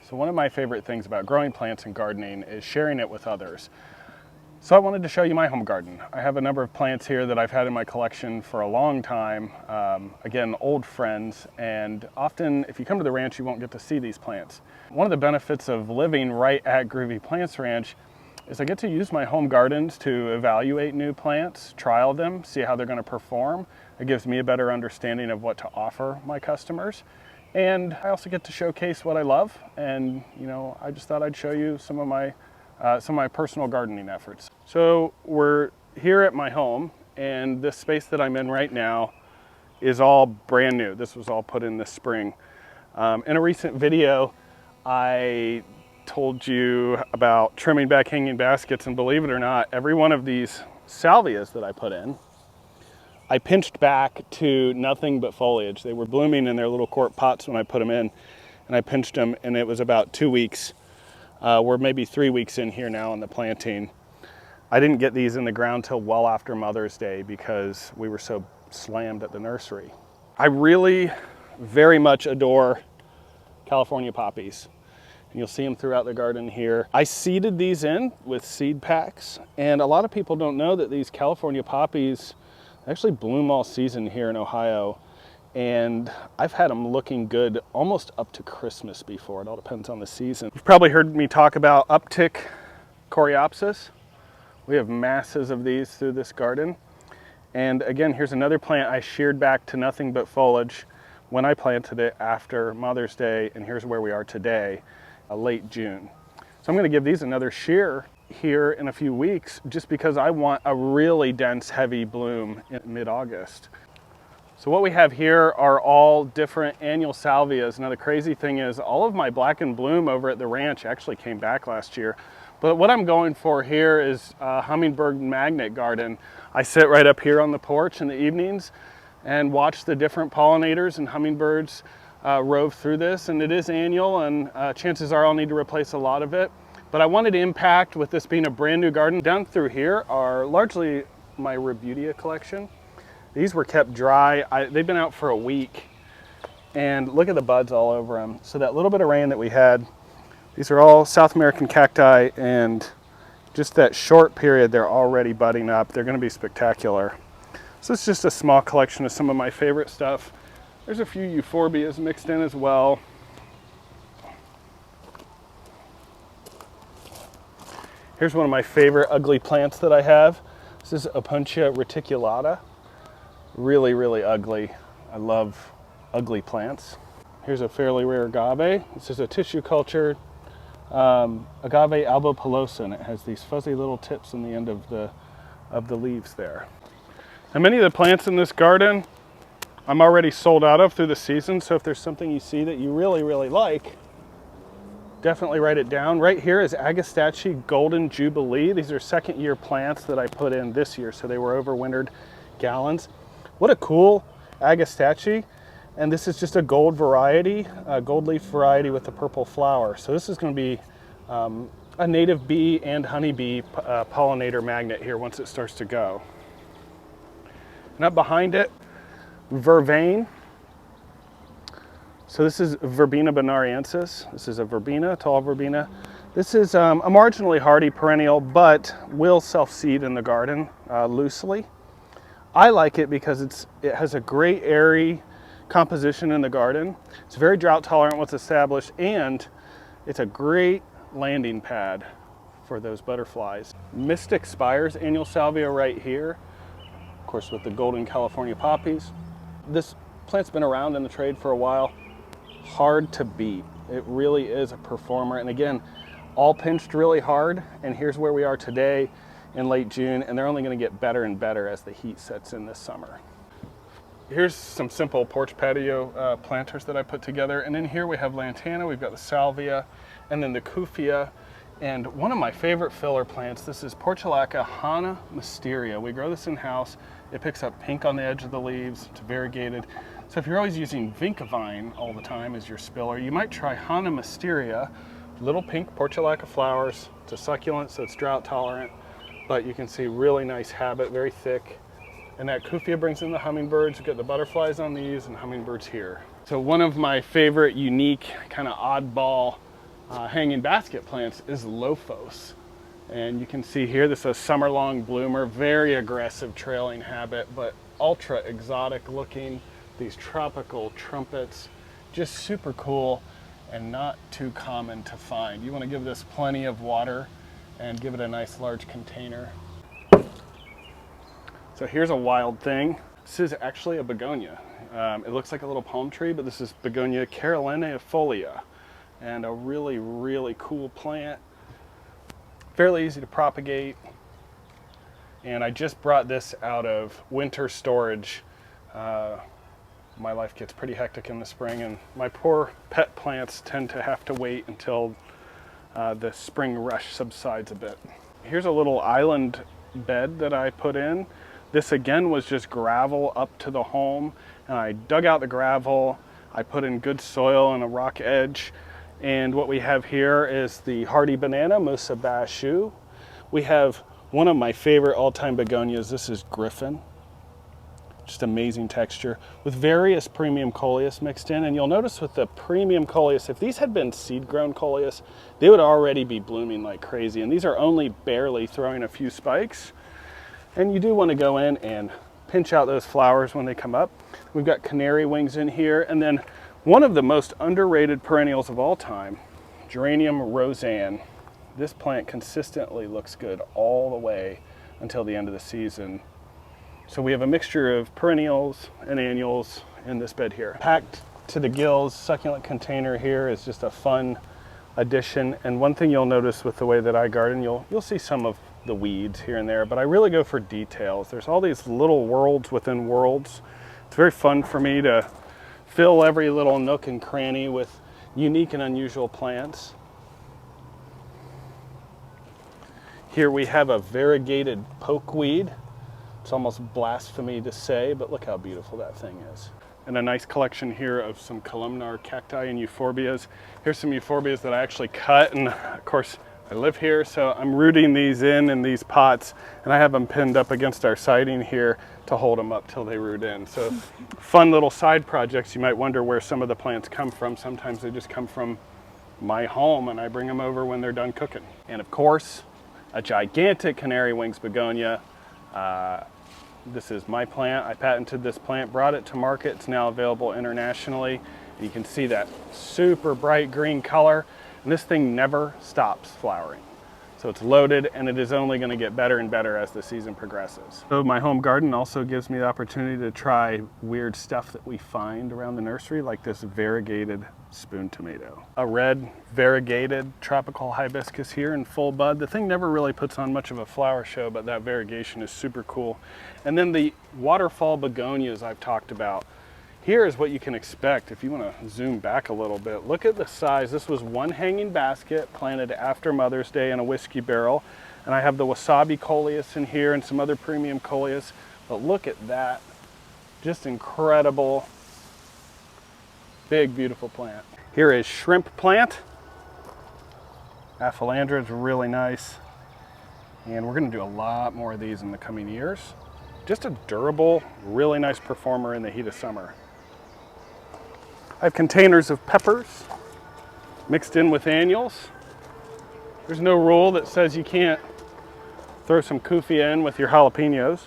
So one of my favorite things about growing plants and gardening is sharing it with others. So I wanted to show you my home garden. I have a number of plants here that I've had in my collection for a long time. Again, old friends, and often if you come to the ranch, you won't get to see these plants. One of the benefits of living right at Groovy Plants Ranch is I get to use my home gardens to evaluate new plants, trial them, see how they're going to perform. It gives me a better understanding of what to offer my customers. And I also get to showcase what I love, and I just thought I'd show you some of my personal gardening efforts. So we're here at my home, and this space that I'm in right now is all brand new. This was all put in this spring. In a recent video, I told you about trimming back hanging baskets, and believe it or not, every one of these salvias that I put in, I pinched back to nothing but foliage. They were blooming in their little quart pots when I put them in, and I pinched them, and it was about 2 weeks. We're maybe 3 weeks in here now on the planting. I didn't get these in the ground till well after Mother's Day because we were so slammed at the nursery. I really very much adore California poppies. And you'll see them throughout the garden here. I seeded these in with seed packs, and a lot of people don't know that these California poppies actually bloom all season here in Ohio. And I've had them looking good almost up to Christmas before. It all depends on the season. You've probably heard me talk about uptick coreopsis. We have masses of these through this garden. And again, here's another plant I sheared back to nothing but foliage when I planted it after Mother's Day, and here's where we are today, late June. So I'm going to give these another shear here in a few weeks just because I want a really dense, heavy bloom in mid-August. So what we have here are all different annual salvias. Now the crazy thing is all of my black and bloom over at the ranch actually came back last year. But what I'm going for here is a hummingbird magnet garden. I sit right up here on the porch in the evenings and watch the different pollinators and hummingbirds rove through this. And it is annual, and chances are I'll need to replace a lot of it. But I wanted to impact with this being a brand new garden. Down through here are largely my Rebutia collection. These were kept dry. They've been out for a week, and look at the buds all over them. So that little bit of rain that we had, these are all South American cacti, and just that short period, they're already budding up. They're gonna be spectacular. So it's just a small collection of some of my favorite stuff. There's a few euphorbias mixed in as well. Here's one of my favorite ugly plants that I have. This is Opuntia reticulata. Really, really ugly. I love ugly plants. Here's a fairly rare agave. This is a tissue cultured agave albopillosa, and it has these fuzzy little tips on the end of the leaves there. Now many of the plants in this garden I'm already sold out of through the season, so if there's something you see that you really, really like, definitely write it down. Right here is Agastache Golden Jubilee. These are second year plants that I put in this year, so they were overwintered gallons. What a cool Agastache. And this is just a gold variety, a gold leaf variety with a purple flower. So this is going to be a native bee and honeybee pollinator magnet here once it starts to go. And up behind it, vervain. So this is Verbena bonariensis. This is a verbena, a tall verbena. This is a marginally hardy perennial, but will self-seed in the garden loosely. I like it because it has a great airy composition in the garden. It's very drought tolerant once established, and it's a great landing pad for those butterflies. Mystic Spires annual salvia right here, of course with the golden California poppies. This plant's been around in the trade for a while. Hard to beat. It really is a performer, and again, all pinched really hard, and here's where we are today in late June, and they're only going to get better and better as the heat sets in this summer. Here's some simple porch patio planters that I put together, and in here we have lantana, we've got the salvia, and then the kufia, and one of my favorite filler plants, this is Portulaca Hana Mysteria. We grow this in-house. It picks up pink on the edge of the leaves, it's variegated. So if you're always using Vinkavine all the time as your spiller, you might try Hana Mysteria. Little pink Portulaca flowers. It's a succulent, so it's drought tolerant, but you can see really nice habit, very thick. And that kufia brings in the hummingbirds. You get the butterflies on these and hummingbirds here. So one of my favorite unique kind of oddball hanging basket plants is lophos. And you can see here, this is a summer-long bloomer, very aggressive trailing habit, but ultra exotic looking. These tropical trumpets, just super cool and not too common to find. You want to give this plenty of water and give it a nice large container. So here's a wild thing. This is actually a begonia. It looks like a little palm tree, but this is Begonia carolineifolia, and a really, really cool plant. Fairly easy to propagate. And I just brought this out of winter storage. My life gets pretty hectic in the spring, and my poor pet plants tend to have to wait until the spring rush subsides a bit. Here's a little island bed that I put in. This again was just gravel up to the home, and I dug out the gravel, I put in good soil and a rock edge, and what we have here is the hardy banana, Musa bashu. We have one of my favorite all-time begonias. This is Griffin. Just amazing texture with various premium coleus mixed in. And you'll notice with the premium coleus, if these had been seed-grown coleus, they would already be blooming like crazy. And these are only barely throwing a few spikes. And you do want to go in and pinch out those flowers when they come up. We've got canary wings in here. And then one of the most underrated perennials of all time, Geranium roseanne. This plant consistently looks good all the way until the end of the season. So we have a mixture of perennials and annuals in this bed here. Packed to the gills, succulent container here is just a fun addition. And one thing you'll notice with the way that I garden, you'll see some of the weeds here and there, but I really go for details. There's all these little worlds within worlds. It's very fun for me to fill every little nook and cranny with unique and unusual plants. Here we have a variegated pokeweed. It's almost blasphemy to say, but look how beautiful that thing is. And a nice collection here of some columnar cacti and euphorbias. Here's some euphorbias that I actually cut, and of course I live here, so I'm rooting these in these pots, and I have them pinned up against our siding here to hold them up till they root in. So fun little side projects. You might wonder where some of the plants come from. Sometimes they just come from my home, and I bring them over when they're done cooking. And of course, a gigantic canary wings begonia. This is my plant. I patented this plant, brought it to market. It's now available internationally. You can see that super bright green color, and this thing never stops flowering. So it's loaded, and it is only going to get better and better as the season progresses. So my home garden also gives me the opportunity to try weird stuff that we find around the nursery, like this variegated spoon tomato. A red variegated tropical hibiscus here in full bud. The thing never really puts on much of a flower show, but that variegation is super cool. And then the waterfall begonias I've talked about. Here is what you can expect if you want to zoom back a little bit. Look at the size. This was one hanging basket planted after Mother's Day in a whiskey barrel. And I have the wasabi coleus in here and some other premium coleus. But look at that. Just incredible. Big, beautiful plant. Here is shrimp plant. Aphelandra is really nice. And we're going to do a lot more of these in the coming years. Just a durable, really nice performer in the heat of summer. I have containers of peppers mixed in with annuals. There's no rule that says you can't throw some kufia in with your jalapenos.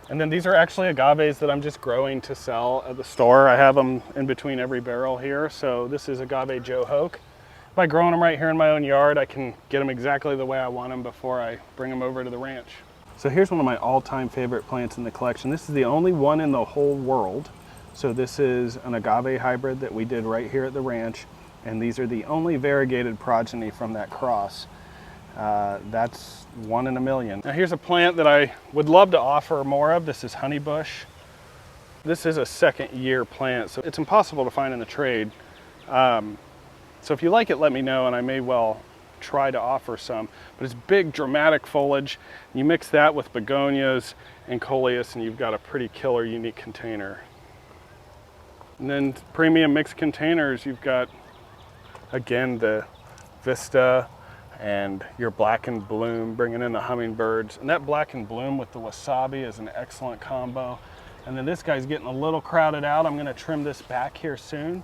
And then these are actually agaves that I'm just growing to sell at the store. I have them in between every barrel here. So this is agave Joe Hoke. By growing them right here in my own yard, I can get them exactly the way I want them before I bring them over to the ranch. So here's one of my all-time favorite plants in the collection. This is the only one in the whole world. So this is an agave hybrid that we did right here at the ranch. And these are the only variegated progeny from that cross. That's 1 in a million. Now here's a plant that I would love to offer more of. This is honeybush. This is a second-year plant, so it's impossible to find in the trade. So if you like it, let me know, and I may well try to offer some. But it's big, dramatic foliage. You mix that with begonias and coleus, and you've got a pretty killer, unique container. And then premium mixed containers, you've got, again, the Vista and your black and bloom, bringing in the hummingbirds. And that black and bloom with the wasabi is an excellent combo. And then this guy's getting a little crowded out. I'm going to trim this back here soon.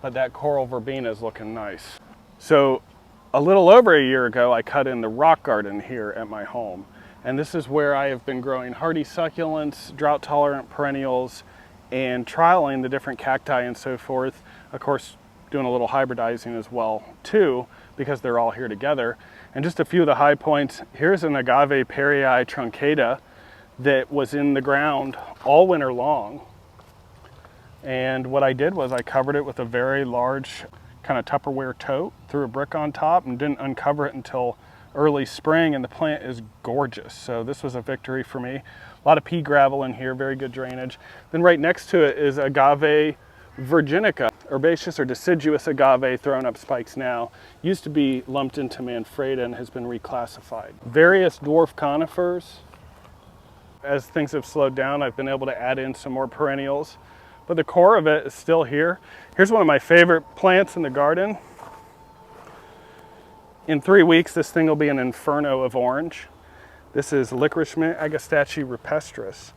but that coral verbena is looking nice. So a little over a year ago, I cut in the rock garden here at my home. And this is where I have been growing hardy succulents, drought-tolerant perennials, and trialing the different cacti and so forth. Of course, doing a little hybridizing as well too, because they're all here together. And just a few of the high points. Here's an agave perii truncata that was in the ground all winter long. And what I did was I covered it with a very large kind of Tupperware tote, threw a brick on top, and didn't uncover it until early spring, and the plant is gorgeous. So this was a victory for me. A lot of pea gravel in here, very good drainage. Then right next to it is agave virginica, herbaceous or deciduous agave, throwing up spikes now. Used to be lumped into Manfreda and has been reclassified. Various dwarf conifers. As things have slowed down, I've been able to add in some more perennials, but the core of it is still here. Here's one of my favorite plants in the garden. In 3 weeks, this thing will be an inferno of orange. This is licorice mint, Agastache rupestris.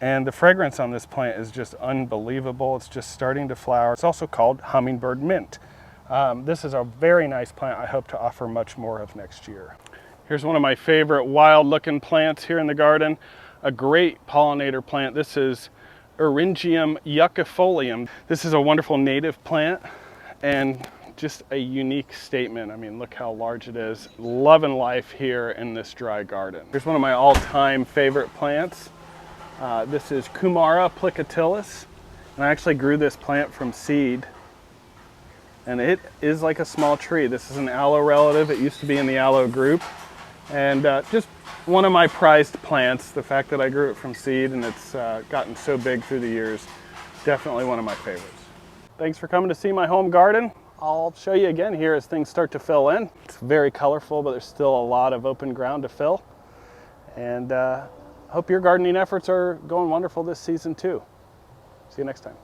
And the fragrance on this plant is just unbelievable. It's just starting to flower. It's also called hummingbird mint. This is a very nice plant I hope to offer much more of next year. Here's one of my favorite wild looking plants here in the garden. A great pollinator plant. This is Eryngium yuccifolium. This is a wonderful native plant and just a unique statement. I mean, look how large it is. Loving life here in this dry garden. Here's one of my all-time favorite plants. This is Kumara plicatilis, and I actually grew this plant from seed, and it is like a small tree. This is an aloe relative. It used to be in the aloe group, and just one of my prized plants. The fact that I grew it from seed and it's gotten so big through the years, definitely one of my favorites. Thanks for coming to see my home garden. I'll show you again here as things start to fill in. It's very colorful, but there's still a lot of open ground to fill. And hope your gardening efforts are going wonderful this season too. See you next time.